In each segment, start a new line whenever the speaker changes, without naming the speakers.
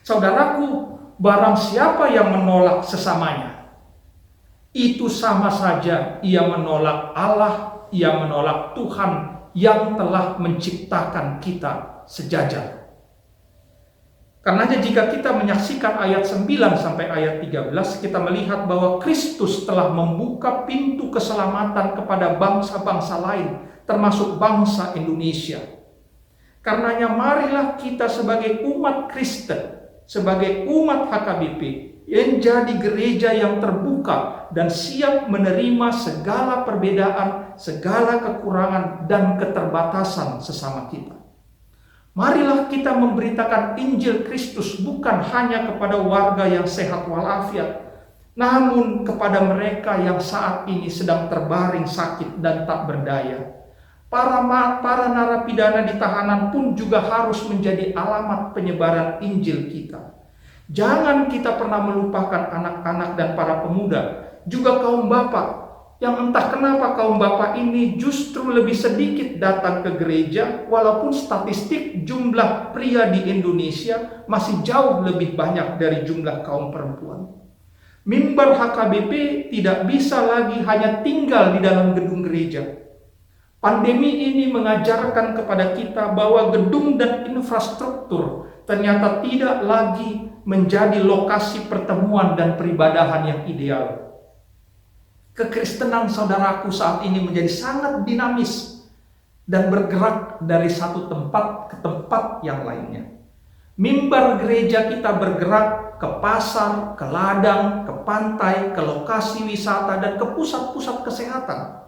Saudaraku, barang siapa yang menolak sesamanya, itu sama saja ia menolak Allah, ia menolak Tuhan yang telah menciptakan kita sejajar. Karenanya jika kita menyaksikan ayat 9 sampai ayat 13, kita melihat bahwa Kristus telah membuka pintu keselamatan kepada bangsa-bangsa lain, termasuk bangsa Indonesia. Karenanya marilah kita sebagai umat Kristen, sebagai umat HKBP, menjadi gereja yang terbuka dan siap menerima segala perbedaan, segala kekurangan dan keterbatasan sesama kita. Marilah kita memberitakan Injil Kristus bukan hanya kepada warga yang sehat walafiat, namun kepada mereka yang saat ini sedang terbaring sakit dan tak berdaya. Para narapidana di tahanan pun juga harus menjadi alamat penyebaran Injil kita. Jangan kita pernah melupakan anak-anak dan para pemuda, juga kaum bapak, yang entah kenapa kaum bapak ini justru lebih sedikit datang ke gereja, walaupun statistik jumlah pria di Indonesia masih jauh lebih banyak dari jumlah kaum perempuan. Mimbar HKBP tidak bisa lagi hanya tinggal di dalam gedung gereja. Pandemi ini mengajarkan kepada kita bahwa gedung dan infrastruktur ternyata tidak lagi menjadi lokasi pertemuan dan peribadahan yang ideal. Kekristenan saudaraku saat ini menjadi sangat dinamis dan bergerak dari satu tempat ke tempat yang lainnya. Mimbar gereja kita bergerak ke pasar, ke ladang, ke pantai, ke lokasi wisata, dan ke pusat-pusat kesehatan.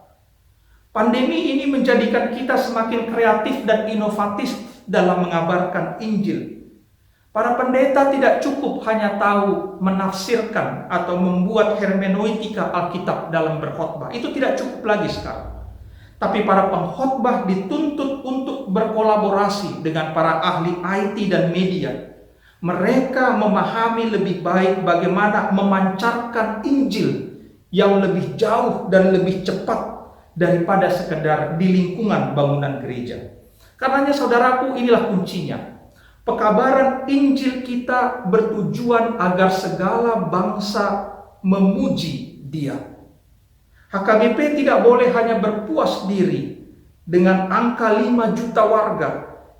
Pandemi ini menjadikan kita semakin kreatif dan inovatif dalam mengabarkan Injil. Para pendeta tidak cukup hanya tahu menafsirkan atau membuat hermeneutika Alkitab dalam berkhotbah. Itu tidak cukup lagi sekarang. Tapi para pengkhotbah dituntut untuk berkolaborasi dengan para ahli IT dan media. Mereka memahami lebih baik bagaimana memancarkan Injil yang lebih jauh dan lebih cepat daripada sekedar di lingkungan bangunan gereja. Karenanya saudaraku, inilah kuncinya. Pekabaran Injil kita bertujuan agar segala bangsa memuji Dia. HKBP tidak boleh hanya berpuas diri dengan angka 5 juta warga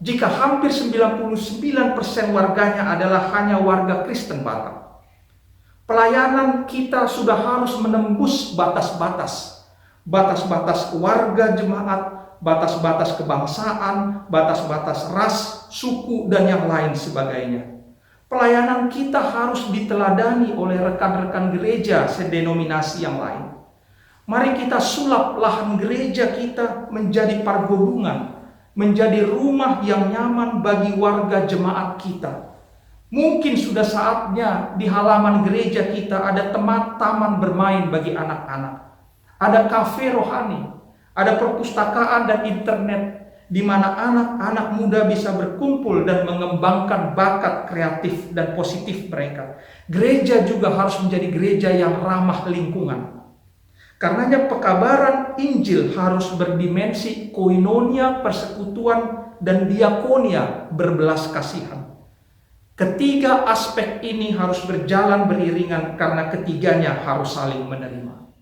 jika hampir 99% warganya adalah hanya warga Kristen Batak. Pelayanan kita sudah harus menembus batas-batas warga jemaat, batas-batas kebangsaan, batas-batas ras, suku, dan yang lain sebagainya. Pelayanan kita harus diteladani oleh rekan-rekan gereja sedenominasi yang lain. Mari kita sulap lahan gereja kita menjadi pargodungan, menjadi rumah yang nyaman bagi warga jemaat kita. Mungkin sudah saatnya di halaman gereja kita ada taman bermain bagi anak-anak. Ada kafe rohani, ada perpustakaan dan internet di mana anak-anak muda bisa berkumpul dan mengembangkan bakat kreatif dan positif mereka. Gereja juga harus menjadi gereja yang ramah lingkungan. Karenanya pekabaran Injil harus berdimensi koinonia, persekutuan, dan diakonia, berbelas kasihan. Ketiga aspek ini harus berjalan beriringan karena ketiganya harus saling menerima.